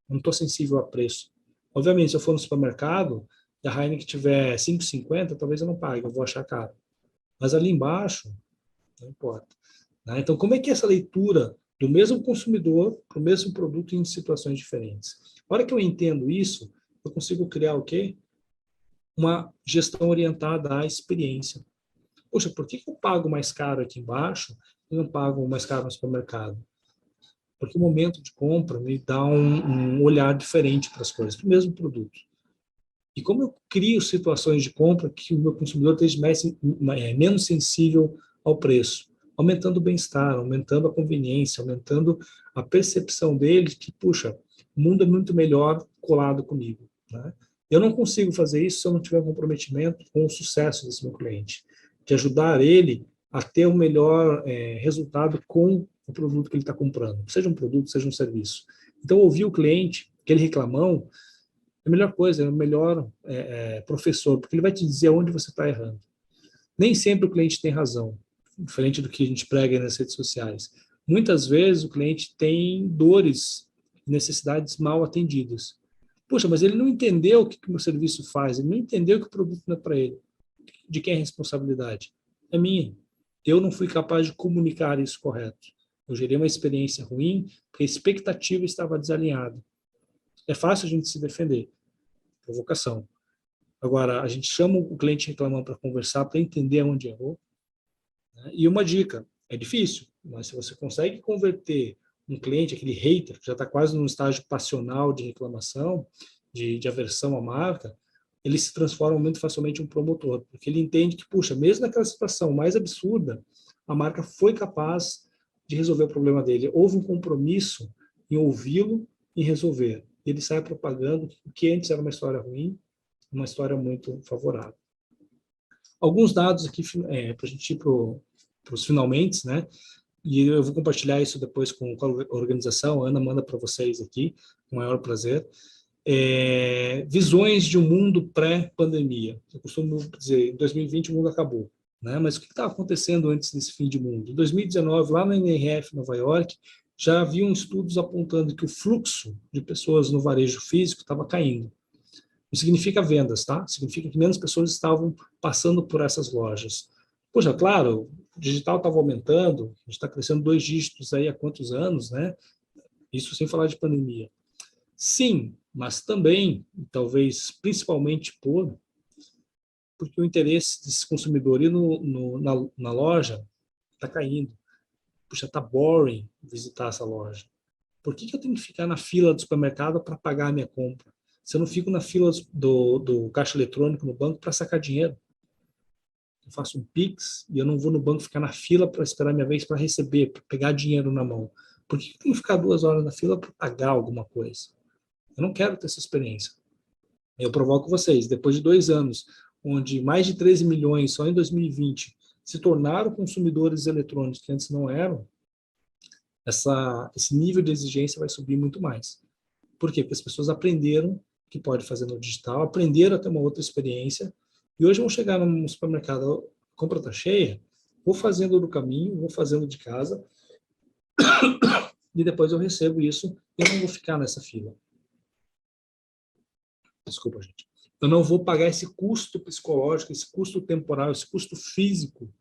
Eu não estou sensível a preço. Obviamente, se eu for no supermercado e a Heineken tiver 5,50, talvez eu não pague, eu vou achar caro. Mas ali embaixo, não importa, né? Então, como é que é essa leitura do mesmo consumidor para o mesmo produto em situações diferentes? A hora que eu entendo isso, eu consigo criar o quê? Uma gestão orientada à experiência. Poxa, por que eu pago mais caro aqui embaixo e não pago mais caro no supermercado? Porque o momento de compra me dá um olhar diferente para as coisas, para o mesmo produto. E como eu crio situações de compra que o meu consumidor esteja menos sensível ao preço, aumentando o bem-estar, aumentando a conveniência, aumentando a percepção dele que, puxa, o mundo é muito melhor colado comigo, né? Eu não consigo fazer isso se eu não tiver um comprometimento com o sucesso desse meu cliente, de ajudar ele a ter o melhor resultado com o produto que ele está comprando, seja um produto, seja um serviço. Então, ouvir o cliente, aquele reclamão, é a melhor coisa, é o melhor professor, porque ele vai te dizer onde você está errando. Nem sempre o cliente tem razão. diferente do que a gente prega nas redes sociais. Muitas vezes o cliente tem dores, necessidades mal atendidas. Poxa, mas ele não entendeu o que o meu serviço faz, ele não entendeu que o produto não é para ele. De quem é a responsabilidade? É minha. Eu não fui capaz de comunicar isso correto. Eu gerei uma experiência ruim, porque a expectativa estava desalinhada. É fácil a gente se defender. Provocação. Agora, a gente chama o cliente reclamando para conversar, para entender onde errou. Né? E uma dica, é difícil, mas se você consegue converter um cliente, aquele hater, que já está quase num estágio passional de reclamação, de aversão à marca, ele se transforma muito facilmente em um promotor, porque ele entende que, puxa, mesmo naquela situação mais absurda, a marca foi capaz de resolver o problema dele. Houve um compromisso em ouvi-lo e resolver. Ele sai propagando o que antes era uma história ruim, uma história muito favorável. Alguns dados aqui para a gente ir para os finalmente, né? E eu vou compartilhar isso depois com a organização, a Ana manda para vocês aqui, com o maior prazer. Visões de um mundo pré-pandemia. Eu costumo dizer, em 2020 o mundo acabou, né? Mas o que estava acontecendo antes desse fim de mundo? Em 2019, lá na NRF, Nova York, já haviam estudos apontando que o fluxo de pessoas no varejo físico estava caindo. Não significa vendas, tá? Significa que menos pessoas estavam passando por essas lojas. Poxa, claro, o digital estava aumentando, a gente está crescendo 2 dígitos aí há quantos anos, né? Isso sem falar de pandemia. Sim, mas também, talvez principalmente porque o interesse desse consumidor ir na loja está caindo. Puxa, está boring visitar essa loja. Por que eu tenho que ficar na fila do supermercado para pagar a minha compra? Se eu não fico na fila do caixa eletrônico no banco para sacar dinheiro. Eu faço um Pix e eu não vou no banco ficar na fila para esperar minha vez para receber, para pegar dinheiro na mão. Por que eu tenho que ficar 2 horas na fila para pagar alguma coisa? Eu não quero ter essa experiência. Eu provoco vocês, depois de 2 anos, onde mais de 13 milhões só em 2020 se tornaram consumidores eletrônicos que antes não eram, esse nível de exigência vai subir muito mais. Por quê? Porque as pessoas aprenderam que pode fazer no digital, aprenderam a ter uma outra experiência, e hoje vão chegar no supermercado, a compra está cheia, vou fazendo do caminho, vou fazendo de casa, e depois eu recebo isso, e eu não vou ficar nessa fila. Desculpa, gente. Eu não vou pagar esse custo psicológico, esse custo temporal, esse custo físico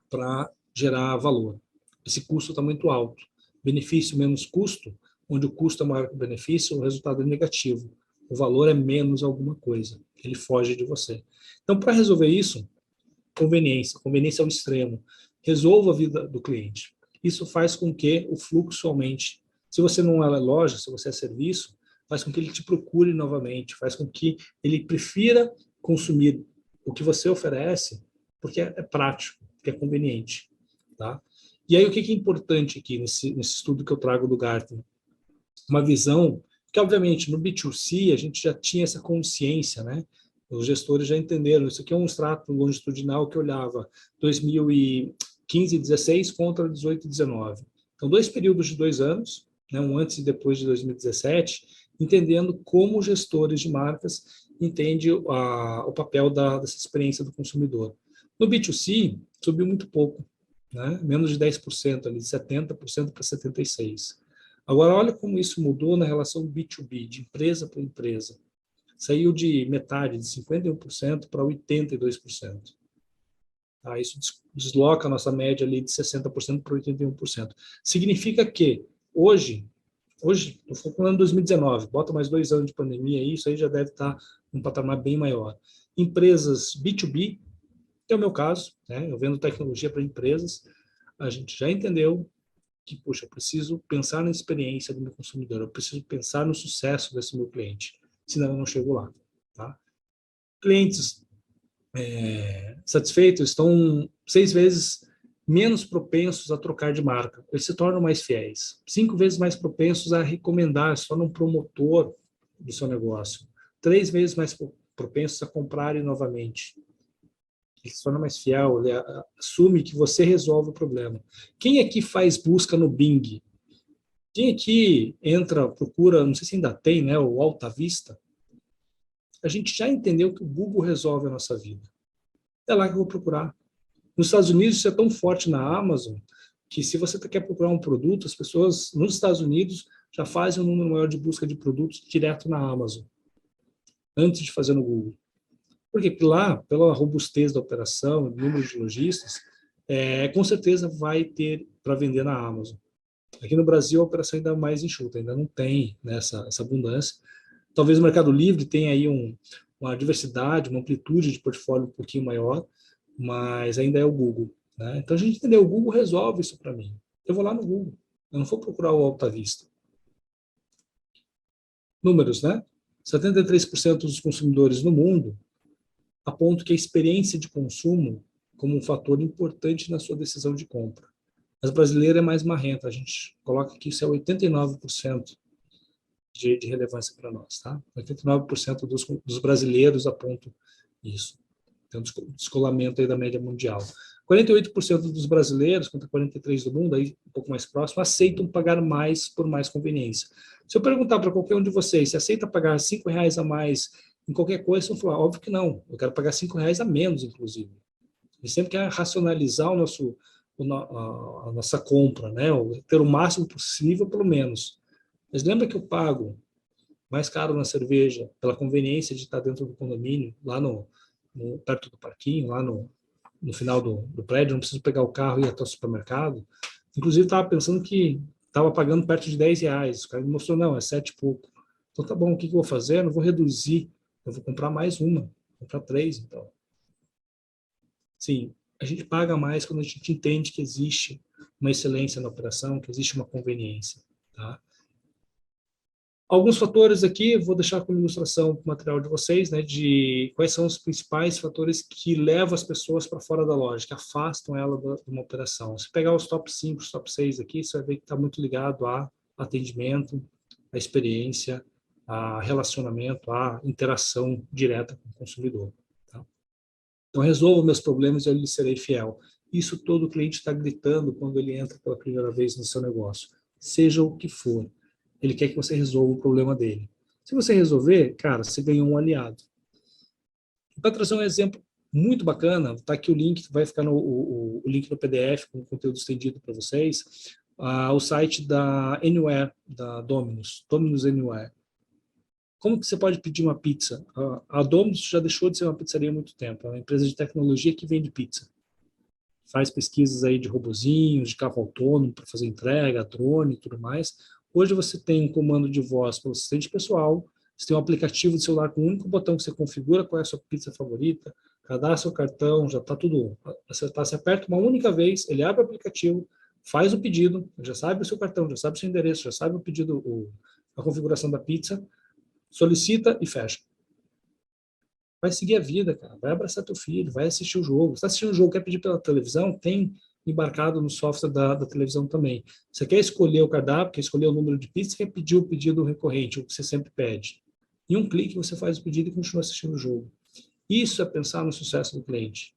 para gerar valor. Esse custo está muito alto. Benefício menos custo, onde o custo é maior que o benefício, o resultado é negativo. O valor é menos alguma coisa. Ele foge de você. Então, para resolver isso, conveniência. Conveniência ao extremo. Resolva a vida do cliente. Isso faz com que o fluxo aumente. Se você não é loja, se você é serviço, faz com que ele te procure novamente, faz com que ele prefira consumir o que você oferece, porque é prático, porque é conveniente. Tá? E aí, o que é importante aqui nesse estudo que eu trago do Gartner? Uma visão que, obviamente, no B2C a gente já tinha essa consciência, né? Os gestores já entenderam. Isso aqui é um extrato longitudinal que olhava 2015 e 16 contra 18 e 19. Então, 2 períodos de 2 anos, né? Um antes e depois de 2017, entendendo como os gestores de marcas entendem o papel dessa experiência do consumidor. No B2C, subiu muito pouco, né? Menos de 10%, ali, de 70% para 76%. Agora, olha como isso mudou na relação B2B, de empresa para empresa. Saiu de metade, de 51% para 82%. Tá? Isso desloca a nossa média ali de 60% para 81%. Significa que hoje, estou falando de 2019, bota mais 2 anos de pandemia, isso aí já deve estar num patamar bem maior. Empresas B2B, que é o meu caso, né? Eu vendo tecnologia para empresas, a gente já entendeu que, puxa, eu preciso pensar na experiência do meu consumidor, eu preciso pensar no sucesso desse meu cliente, senão eu não chego lá. Tá? Clientes satisfeitos estão 6 vezes menos propensos a trocar de marca, eles se tornam mais fiéis, 5 vezes mais propensos a recomendar, se tornam promotor do seu negócio, 3 vezes mais propensos a comprarem novamente. Ele se torna mais fiel, ele assume que você resolve o problema. Quem aqui faz busca no Bing? Quem aqui entra, procura, não sei se ainda tem, né, o Alta Vista? A gente já entendeu que o Google resolve a nossa vida. É lá que eu vou procurar. Nos Estados Unidos, isso é tão forte na Amazon, que se você quer procurar um produto, as pessoas nos Estados Unidos já fazem um número maior de busca de produtos direto na Amazon, antes de fazer no Google. Porque lá, pela robustez da operação, número de lojistas, com certeza vai ter para vender na Amazon. Aqui no Brasil, a operação ainda é mais enxuta, ainda não tem, né, essa abundância. Talvez o Mercado Livre tenha aí uma diversidade, uma amplitude de portfólio um pouquinho maior, mas ainda é o Google, né? Então, a gente entendeu, o Google resolve isso para mim. Eu vou lá no Google, eu não vou procurar o Alta Vista. Números, né? 73% dos consumidores no mundo apontam que a experiência de consumo como um fator importante na sua decisão de compra. Mas brasileiro é mais marrento, a gente coloca que isso é 89% de relevância para nós, tá? 89% dos brasileiros apontam isso. Tem um descolamento aí da média mundial. 48% dos brasileiros, contra 43% do mundo, aí um pouco mais próximo, aceitam pagar mais por mais conveniência. Se eu perguntar para qualquer um de vocês, se aceita pagar R$5 a mais em qualquer coisa, vocês vão falar, óbvio que não, eu quero pagar R$5 a menos, inclusive. A gente sempre quer racionalizar a nossa compra, né? Ter o máximo possível, pelo menos. Mas lembra que eu pago mais caro na cerveja pela conveniência de estar dentro do condomínio, lá perto do parquinho, lá no final do prédio, não preciso pegar o carro e ir até o supermercado. Inclusive, estava pensando que estava pagando perto de R$10. O cara me mostrou, não, é 7 e pouco. Então, tá bom, o que eu vou fazer? Eu não vou reduzir, eu vou comprar mais uma, vou comprar 3, então. Sim, a gente paga mais quando a gente entende que existe uma excelência na operação, que existe uma conveniência, tá? Alguns fatores aqui, vou deixar como ilustração o material de vocês, né, de quais são os principais fatores que levam as pessoas para fora da loja, que afastam ela de uma operação. Se pegar os top 5, os top 6 aqui, você vai ver que está muito ligado a atendimento, a experiência, a relacionamento, a interação direta com o consumidor. Tá? Então, resolva meus problemas e eu lhe serei fiel. Isso todo cliente está gritando quando ele entra pela primeira vez no seu negócio. Seja o que for. Ele quer que você resolva o problema dele. Se você resolver, cara, você ganhou um aliado. Para trazer um exemplo muito bacana, tá aqui o link, vai ficar o link no PDF com o conteúdo estendido para vocês, o site da Anywhere, da Domino's Anywhere. Como que você pode pedir uma pizza? A Domino's já deixou de ser uma pizzaria há muito tempo, é uma empresa de tecnologia que vende pizza. Faz pesquisas aí de robozinhos, de carro autônomo para fazer entrega, drone e tudo mais. Hoje você tem um comando de voz para o assistente pessoal, você tem um aplicativo de celular com um único botão que você configura qual é a sua pizza favorita, cadastra o cartão, já está tudo acertado. Você aperta uma única vez, ele abre o aplicativo, faz o pedido, já sabe o seu cartão, já sabe o seu endereço, já sabe o pedido, a configuração da pizza, solicita e fecha. Vai seguir a vida, cara. Vai abraçar teu filho, vai assistir o jogo. Você está assistindo o jogo, quer pedir pela televisão? Tem embarcado no software da televisão também. Você quer escolher o cardápio, quer escolher o número de pizza, quer pedir o pedido recorrente, o que você sempre pede. Em um clique você faz o pedido e continua assistindo o jogo. Isso é pensar no sucesso do cliente.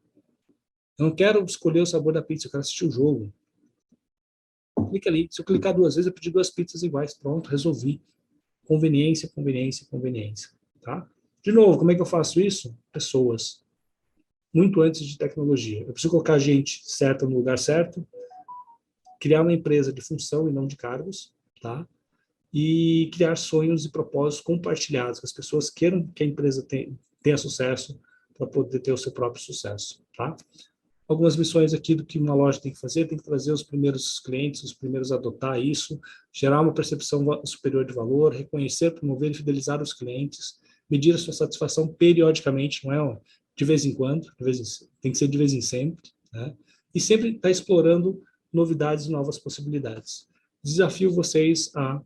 Eu não quero escolher o sabor da pizza, eu quero assistir o jogo. Clica ali. Se eu clicar 2 vezes, eu pedi 2 pizzas iguais. Pronto, resolvi. Conveniência, conveniência, conveniência. Tá? De novo, como é que eu faço isso? Pessoas. Muito antes de tecnologia. Eu preciso colocar gente certa no lugar certo, criar uma empresa de função e não de cargos, tá? E criar sonhos e propósitos compartilhados, que as pessoas queiram que a empresa tenha sucesso para poder ter o seu próprio sucesso, tá? Algumas missões aqui do que uma loja tem que fazer, tem que trazer os primeiros clientes, os primeiros a adotar isso, gerar uma percepção superior de valor, reconhecer, promover e fidelizar os clientes, medir a sua satisfação periodicamente, não é de vez em quando, tem que ser de vez em sempre, né? E sempre estar explorando novidades e novas possibilidades. Desafio vocês a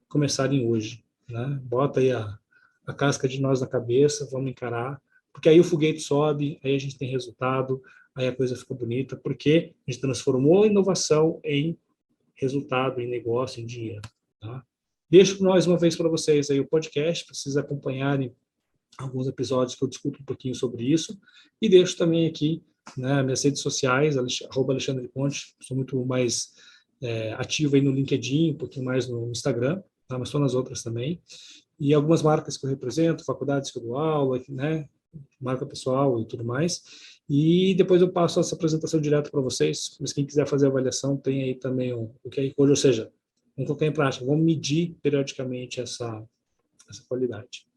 começarem hoje, né? Bota aí a casca de nós na cabeça, vamos encarar, porque aí o foguete sobe, aí a gente tem resultado, aí a coisa fica bonita, porque a gente transformou a inovação em resultado, em negócio, em dinheiro, tá? Deixo mais uma vez para vocês aí o podcast, para vocês acompanharem alguns episódios que eu discuto um pouquinho sobre isso, e deixo também aqui, né, minhas redes sociais, @Alexandre Conte, sou muito mais ativo aí no LinkedIn, um pouquinho mais no Instagram, tá? Mas estou nas outras também, e algumas marcas que eu represento, faculdades que eu dou aula, né, marca pessoal e tudo mais. E depois eu passo essa apresentação direto para vocês. Mas quem quiser fazer a avaliação, tem aí também o QR Code, ou seja, vamos colocar em prática, vamos medir periodicamente essa qualidade.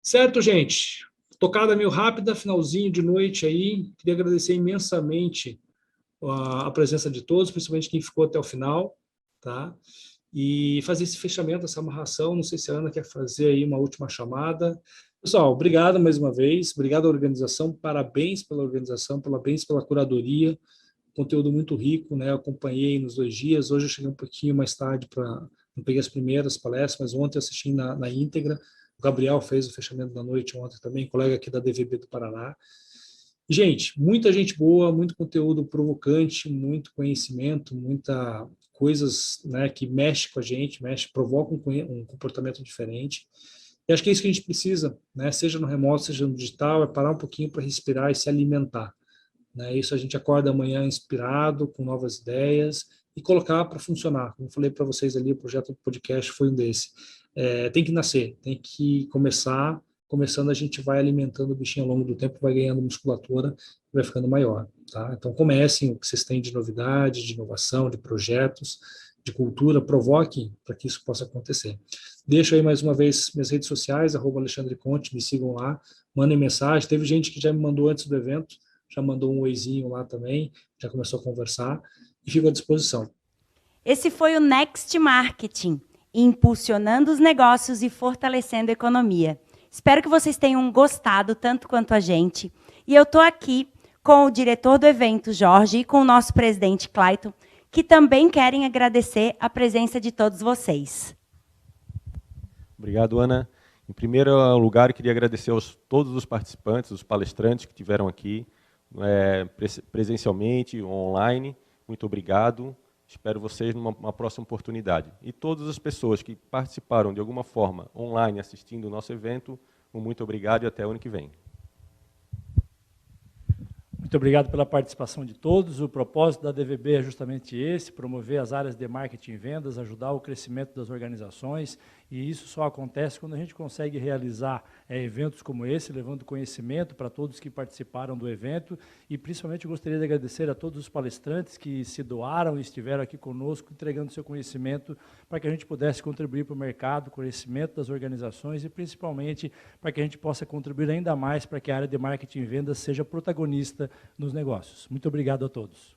Certo, gente? Tocada meio rápida, finalzinho de noite aí. Queria agradecer imensamente a presença de todos, principalmente quem ficou até o final, tá? E fazer esse fechamento, essa amarração. Não sei se a Ana quer fazer aí uma última chamada. Pessoal, obrigado mais uma vez, obrigado à organização, parabéns pela organização, parabéns pela curadoria, conteúdo muito rico, né? Eu acompanhei nos 2 dias, hoje eu cheguei um pouquinho mais tarde não peguei as primeiras palestras, mas ontem eu assisti na íntegra. O Gabriel fez o fechamento da noite ontem também, colega aqui da DVB do Paraná. Gente, muita gente boa, muito conteúdo provocante, muito conhecimento, muita coisas, né, que mexe com a gente, provoca um comportamento diferente. E acho que é isso que a gente precisa, né, seja no remoto, seja no digital, é parar um pouquinho para respirar e se alimentar. Né? Isso a gente acorda amanhã inspirado, com novas ideias, e colocar para funcionar. Como eu falei para vocês ali, o projeto do podcast foi um desse. Tem que nascer, tem que começar. Começando, a gente vai alimentando o bichinho ao longo do tempo, vai ganhando musculatura, vai ficando maior. Tá? Então, comecem o que vocês têm de novidade, de inovação, de projetos, de cultura, provoquem para que isso possa acontecer. Deixo aí mais uma vez minhas redes sociais, @AlexandreConte, me sigam lá, mandem mensagem. Teve gente que já me mandou antes do evento, já mandou um oizinho lá também, já começou a conversar, e fico à disposição. Esse foi o Next Marketing, impulsionando os negócios e fortalecendo a economia. Espero que vocês tenham gostado tanto quanto a gente. E eu estou aqui com o diretor do evento, Jorge, e com o nosso presidente, Clayton, que também querem agradecer a presença de todos vocês. Obrigado, Ana. Em primeiro lugar, eu queria agradecer a todos os participantes, os palestrantes que estiveram aqui, presencialmente, online. Muito obrigado. Espero vocês numa próxima oportunidade. E todas as pessoas que participaram de alguma forma online assistindo o nosso evento, muito obrigado e até o ano que vem. Muito obrigado pela participação de todos. O propósito da DVB é justamente esse, promover as áreas de marketing e vendas, ajudar o crescimento das organizações, e isso só acontece quando a gente consegue realizar eventos como esse, levando conhecimento para todos que participaram do evento, e principalmente gostaria de agradecer a todos os palestrantes que se doaram e estiveram aqui conosco, entregando seu conhecimento para que a gente pudesse contribuir para o mercado, conhecimento das organizações e principalmente para que a gente possa contribuir ainda mais para que a área de marketing e vendas seja protagonista nos negócios. Muito obrigado a todos.